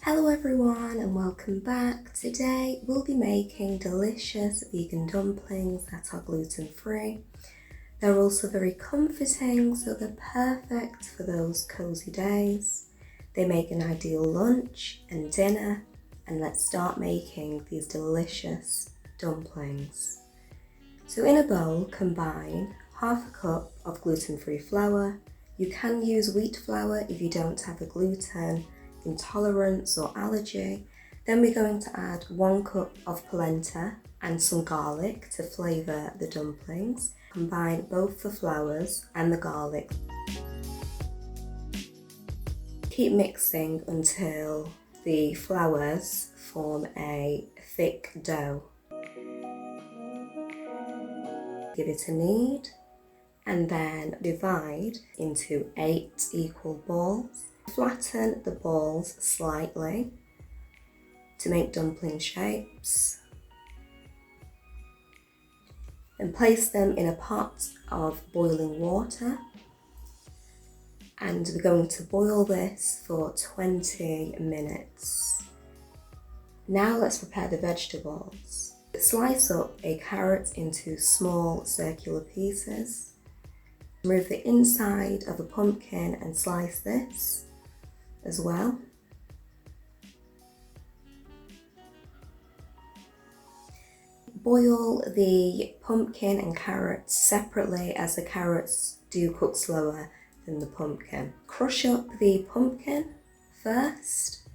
Hello everyone and welcome back. Today we'll be making delicious vegan dumplings that are gluten-free. They're also very comforting, so they're perfect for those cozy days. They make an ideal lunch and dinner, and let's start making these delicious dumplings. So in a bowl, combine half a cup of gluten-free flour. You can use wheat flour if you don't have a gluten intolerance or allergy. Then we're going to add 1 cup of polenta and some garlic to flavour the dumplings. Combine both the flours and the garlic. Keep mixing until the flours form a thick dough. Give it a knead and then divide into 8 equal balls. Flatten the balls slightly to make dumpling shapes and place them in a pot of boiling water, and we're going to boil this for 20 minutes. Now let's prepare the vegetables. Slice up a carrot into small circular pieces. Remove the inside of a pumpkin and slice this as well. Boil the pumpkin and carrots separately, as the carrots do cook slower than the pumpkin. Crush up the pumpkin first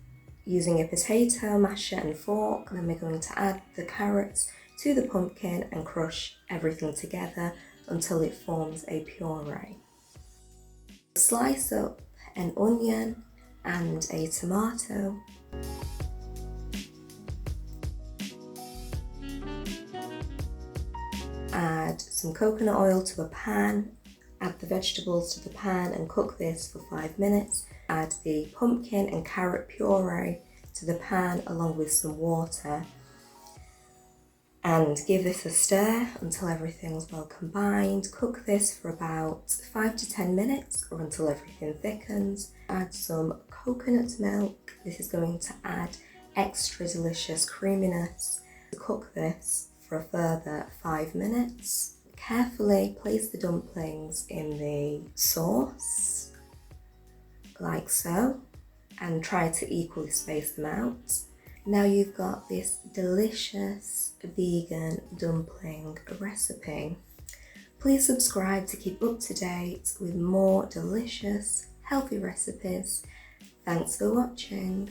using a potato masher and fork. Then we're going to add the carrots to the pumpkin and crush everything together until it forms a puree. Slice up an onion and a tomato. Add some coconut oil to a pan, add the vegetables to the pan and cook this for 5 minutes. Add the pumpkin and carrot puree to the pan along with some water and give this a stir until everything's well combined. Cook this for about 5 to 10 minutes or until everything thickens. Add some coconut milk. This is going to add extra delicious creaminess. Cook this for a further 5 minutes. Carefully place the dumplings in the sauce, like so, and try to equally space them out. Now you've got this delicious vegan dumpling recipe. Please subscribe to keep up to date with more delicious, healthy recipes. Thanks for watching.